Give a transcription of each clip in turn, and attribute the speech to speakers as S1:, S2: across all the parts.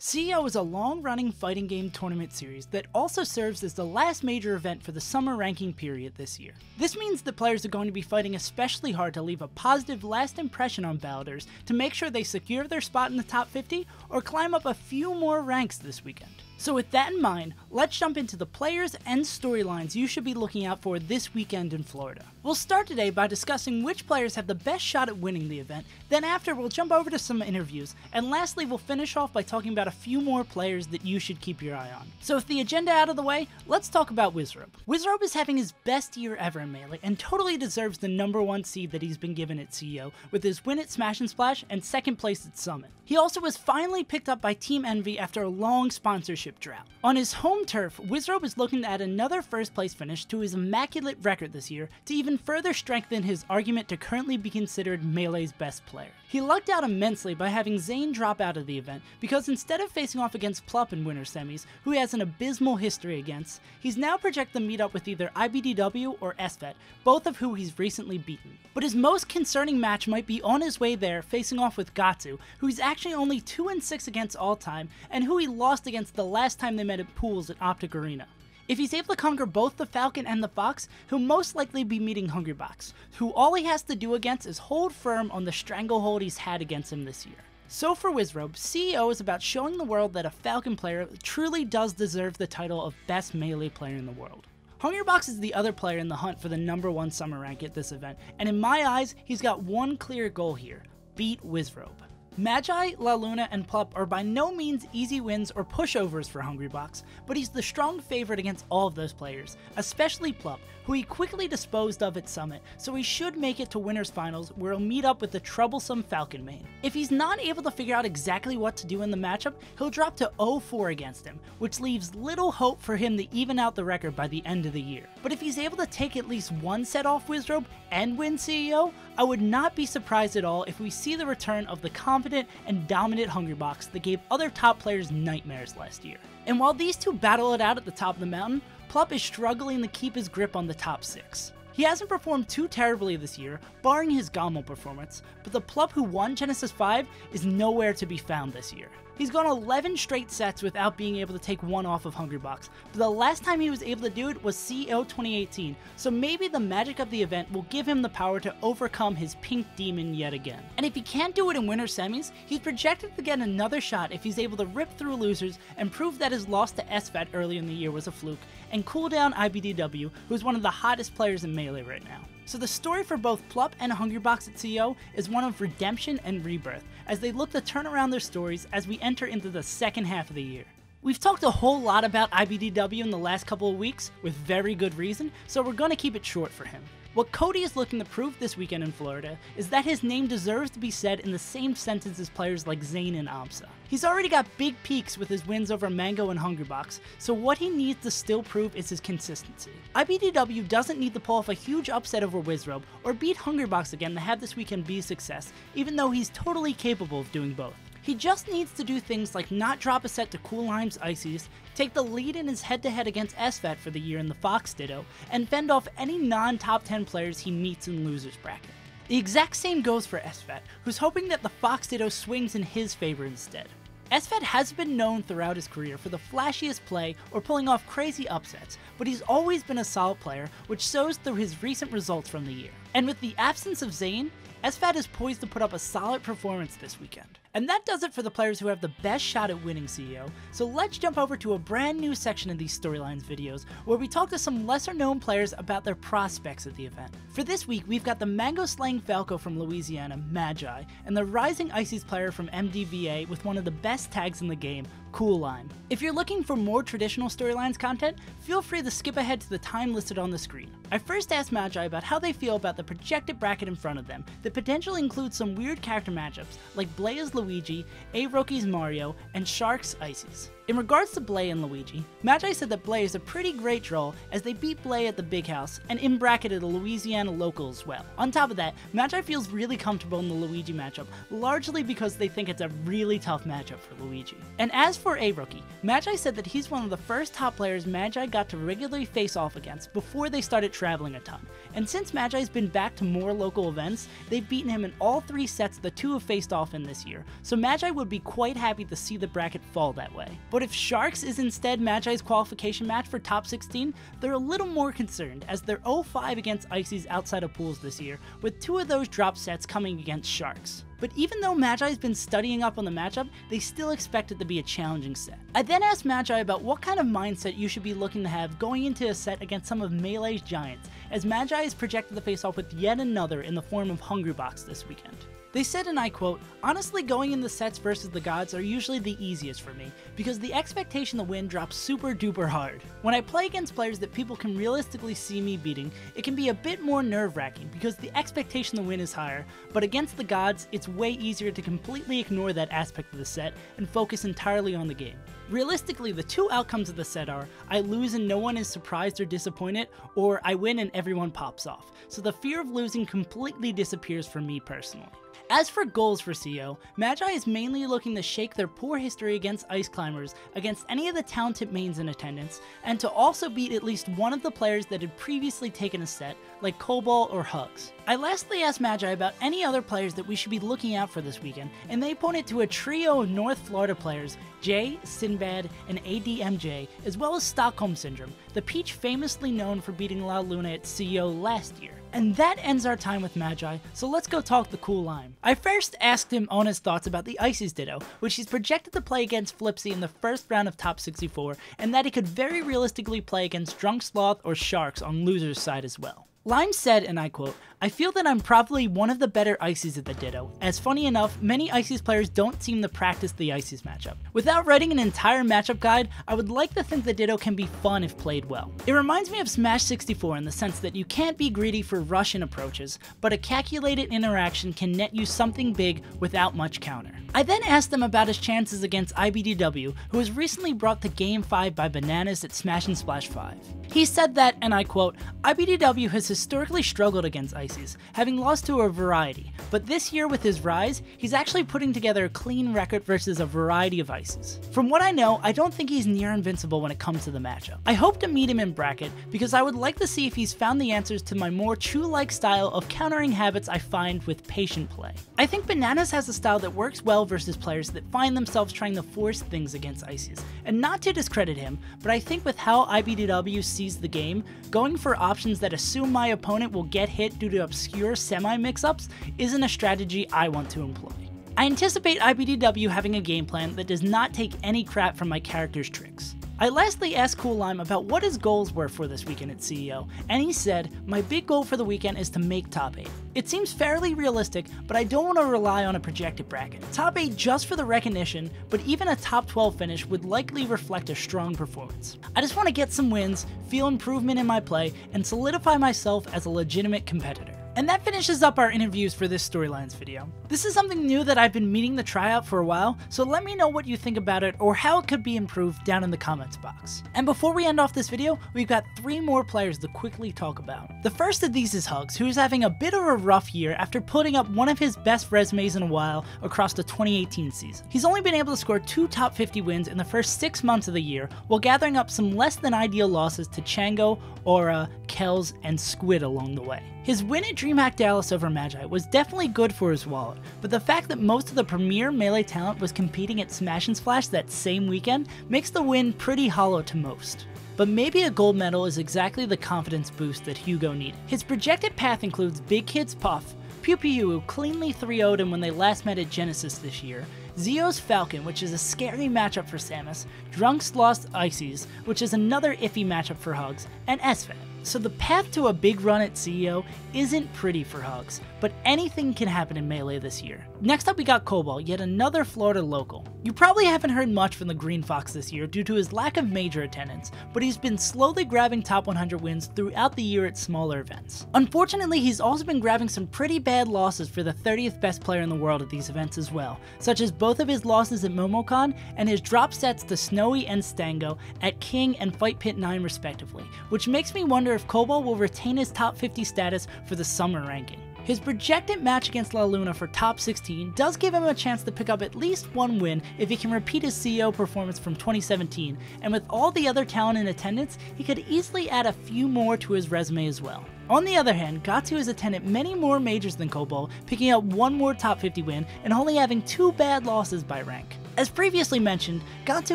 S1: CEO is a long-running fighting game tournament series that also serves as the last major event for the summer ranking period this year. This means that players are going to be fighting especially hard to leave a positive last impression on Balladers to make sure they secure their spot in the top 50 or climb up a few more ranks this weekend. So with that in mind, let's jump into the players and storylines you should be looking out for this weekend in Florida. We'll start today by discussing which players have the best shot at winning the event, then after we'll jump over to some interviews, and lastly we'll finish off by talking about a few more players that you should keep your eye on. So with the agenda out of the way, let's talk about Wizzrobe. Wizzrobe is having his best year ever in Melee and totally deserves the #1 seed that he's been given at CEO with his win at Smash and Splash and second place at Summit. He also was finally picked up by Team Envy after a long sponsorship drought. On his home turf, Wizzrobe is looking to add another first place finish to his immaculate record this year to even further strengthen his argument to currently be considered Melee's best player. He lucked out immensely by having Zane drop out of the event because instead of facing off against Plop in winter semis, who he has an abysmal history against, he's now projected to meet up with either IBDW or Esvet, both of who he's recently beaten. But his most concerning match might be on his way there facing off with Gatsu, who he's actually only 2-6 against all time and who he lost against the last time they met at pools at Optic Arena. If he's able to conquer both the Falcon and the Fox, he'll most likely be meeting Hungerbox, who all he has to do against is hold firm on the stranglehold he's had against him this year. So for Wizzrobe, CEO is about showing the world that a Falcon player truly does deserve the title of best Melee player in the world. Hungerbox is the other player in the hunt for the #1 summer rank at this event, and in my eyes, he's got one clear goal here: beat Wizzrobe. Magi, La Luna, and Plop are by no means easy wins or pushovers for Hungerbox, but he's the strong favorite against all of those players, especially Plop, who he quickly disposed of at Summit, so he should make it to Winners Finals where he'll meet up with the troublesome Falcon main. If he's not able to figure out exactly what to do in the matchup, he'll drop to 0-4 against him, which leaves little hope for him to even out the record by the end of the year. But if he's able to take at least one set off Wizzrobe and win CEO, I would not be surprised at all if we see the return of the confident and dominant Hungerbox that gave other top players nightmares last year. And while these two battle it out at the top of the mountain, Plop is struggling to keep his grip on the top 6. He hasn't performed too terribly this year, barring his Gommel performance, but the Plop who won Genesis 5 is nowhere to be found this year. He's gone 11 straight sets without being able to take one off of Hungerbox, but the last time he was able to do it was CEO 2018, so maybe the magic of the event will give him the power to overcome his pink demon yet again. And if he can't do it in winter semis, he's projected to get another shot if he's able to rip through losers and prove that his loss to Esvet early in the year was a fluke, and cool down IBDW, who's one of the hottest players in Melee right now. So the story for both Plop and Hungerbox at CEO is one of redemption and rebirth, as they look to turn around their stories as we enter into the second half of the year. We've talked a whole lot about IBDW in the last couple of weeks, with very good reason, so we're going to keep it short for him. What Cody is looking to prove this weekend in Florida is that his name deserves to be said in the same sentence as players like Zane and Amsa. He's already got big peaks with his wins over Mango and Hungerbox, so what he needs to still prove is his consistency. IBDW doesn't need to pull off a huge upset over Wizzrobe or beat Hungerbox again to have this weekend be a success, even though he's totally capable of doing both. He just needs to do things like not drop a set to Coolheim's Ices, take the lead in his head-to-head against Esvet for the year in the Fox Ditto, and fend off any non-top 10 players he meets in losers bracket. The exact same goes for Esvet, who's hoping that the Fox Ditto swings in his favor instead. Esvet has been known throughout his career for the flashiest play or pulling off crazy upsets, but he's always been a solid player, which shows through his recent results from the year. And with the absence of Zane, Esvet is poised to put up a solid performance this weekend. And that does it for the players who have the best shot at winning CEO, so let's jump over to a brand new section of these storylines videos where we talk to some lesser known players about their prospects at the event. For this week, we've got the Mango Slaying Falco from Louisiana, Magi, and the Rising Ices player from MDVA with one of the best tags in the game, Coolheim. If you're looking for more traditional storylines content, feel free to skip ahead to the time listed on the screen. I first asked Magi about how they feel about the projected bracket in front of them that potentially includes some weird character matchups like Blaya's Luigi, A-Roki's Mario, and Shark's Ices. In regards to Blay and Luigi, Magi said that Blay is a pretty great draw as they beat Blay at the Big House and in-bracketed a Louisiana local as well. On top of that, Magi feels really comfortable in the Luigi matchup, largely because they think it's a really tough matchup for Luigi. And as for A-Rookie, Magi said that he's one of the first top players Magi got to regularly face off against before they started traveling a ton. And since Magi's been back to more local events, they've beaten him in all 3 sets the two have faced off in this year, so Magi would be quite happy to see the bracket fall that way. But if Sharks is instead Magi's qualification match for top 16, they're a little more concerned as they're 0-5 against Ices outside of pools this year, with 2 of those drop sets coming against Sharks. But even though Magi's been studying up on the matchup, they still expect it to be a challenging set. I then asked Magi about what kind of mindset you should be looking to have going into a set against some of Melee's giants, as Magi is projected to face off with yet another in the form of Hungerbox this weekend. They said, and I quote, "Honestly, going in the sets versus the gods are usually the easiest for me, because the expectation to win drops super duper hard. When I play against players that people can realistically see me beating, it can be a bit more nerve-wracking because the expectation to win is higher, but against the gods, it's way easier to completely ignore that aspect of the set and focus entirely on the game. Realistically, the 2 outcomes of the set are, I lose and no one is surprised or disappointed, or I win and everyone pops off, so the fear of losing completely disappears for me personally." As for goals for CEO, Magi is mainly looking to shake their poor history against Ice Climbers, against any of the talented mains in attendance, and to also beat at least one of the players that had previously taken a set, like Cobalt or Hugs. I lastly asked Magi about any other players that we should be looking out for this weekend, and they pointed to a trio of North Florida players, Jay, Sinbad, and ADMJ, as well as Stockholm Syndrome, the Peach famously known for beating La Luna at CEO last year. And that ends our time with Magi, so let's go talk the cool lime. I first asked him on his thoughts about the Ices Ditto, which he's projected to play against Flipsy in the first round of top 64, and that he could very realistically play against Drunk Sloth or Sharks on loser's side as well. Lime said, and I quote, "I feel that I'm probably one of the better Ices at the Ditto, as funny enough, many Ices players don't seem to practice the Ices matchup. Without writing an entire matchup guide, I would like to think the Ditto can be fun if played well. It reminds me of Smash 64 in the sense that you can't be greedy for Russian approaches, but a calculated interaction can net you something big without much counter." I then asked him about his chances against IBDW, who was recently brought to Game 5 by Bananas at Smash and Splash 5. He said that, and I quote, "IBDW has historically struggled against Ices, having lost to a variety, but this year with his rise, he's actually putting together a clean record versus a variety of Ices. From what I know, I don't think he's near invincible when it comes to the matchup. I hope to meet him in bracket, because I would like to see if he's found the answers to my more Chu-like style of countering habits I find with patient play. I think Bananas has a style that works well versus players that find themselves trying to force things against Ices, and not to discredit him, but I think with how IBDW sees the game, going for options that assume my opponent will get hit due to obscure semi-mix-ups isn't a strategy I want to employ. I anticipate IBDW having a game plan that does not take any crap from my character's tricks. I lastly asked Cool Lime about what his goals were for this weekend at CEO, and he said, "My big goal for the weekend is to make top 8. It seems fairly realistic, but I don't want to rely on a projected bracket. Top 8 just for the recognition, but even a top 12 finish would likely reflect a strong performance. I just want to get some wins, feel improvement in my play, and solidify myself as a legitimate competitor." And that finishes up our interviews for this Storylines video. This is something new that I've been meaning to try out for a while, so let me know what you think about it or how it could be improved down in the comments box. And before we end off this video, we've got 3 more players to quickly talk about. The first of these is Hugs, who's having a bit of a rough year after putting up one of his best resumes in a while across the 2018 season. He's only been able to score 2 top 50 wins in the first 6 months of the year, while gathering up some less than ideal losses to Chango, Aura, Kells, and Squid along the way. His win at DreamHack Dallas over Magi was definitely good for his wallet, but the fact that most of the premier Melee talent was competing at Smash and Splash that same weekend makes the win pretty hollow to most. But maybe a gold medal is exactly the confidence boost that Hugo needed. His projected path includes Big Kid's Puff, Pew Pew who cleanly 3-0'd him when they last met at Genesis this year, Zio's Falcon, which is a scary matchup for Samus, Drunk's Lost Ices, which is another iffy matchup for Hugs, and Esvet. So the path to a big run at CEO isn't pretty for Hugs, but anything can happen in Melee this year. Next up we got Cobalt, yet another Florida local. You probably haven't heard much from the Green Fox this year due to his lack of major attendance, but he's been slowly grabbing top 100 wins throughout the year at smaller events. Unfortunately, he's also been grabbing some pretty bad losses for the 30th best player in the world at these events as well, such as both of his losses at MomoCon and his drop sets to Snowy and Stango at King and Fight Pit 9 respectively, which makes me wonder if Cobalt will retain his top 50 status for the summer ranking. His projected match against La Luna for top 16 does give him a chance to pick up at least one win if he can repeat his CEO performance from 2017, and with all the other talent in attendance, he could easily add a few more to his resume as well. On the other hand, Gatsu has attended many more majors than Cobalt, picking up one more top 50 win and only having 2 bad losses by rank. As previously mentioned, Gatsu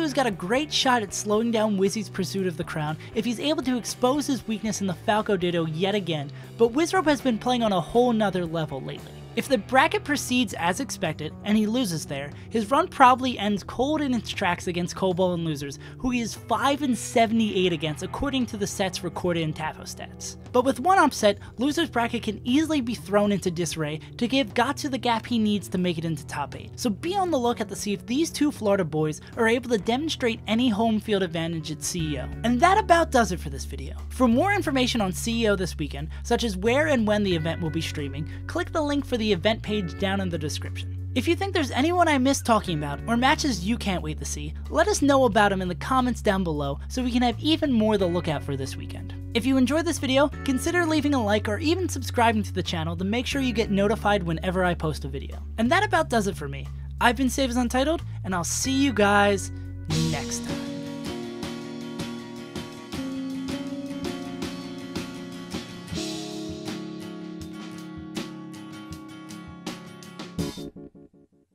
S1: has got a great shot at slowing down Wizzy's pursuit of the crown if he's able to expose his weakness in the Falco Ditto yet again, but Wizzrobe has been playing on a whole nother level lately. If the bracket proceeds as expected, and he loses there, his run probably ends cold in its tracks against Cobalt and losers, who he is 5-78 against according to the sets recorded in Tafo stats. But with one upset, losers bracket can easily be thrown into disarray to give Gatsu the gap he needs to make it into top 8. So be on the lookout to see if these two Florida boys are able to demonstrate any home field advantage at CEO. And that about does it for this video. For more information on CEO this weekend, such as where and when the event will be streaming, click the link for the event page down in the description. If you think there's anyone I missed talking about, or matches you can't wait to see, let us know about them in the comments down below so we can have even more to look out for this weekend. If you enjoyed this video, consider leaving a like or even subscribing to the channel to make sure you get notified whenever I post a video. And that about does it for me. I've been SaveAsUntitled, and I'll see you guys next time.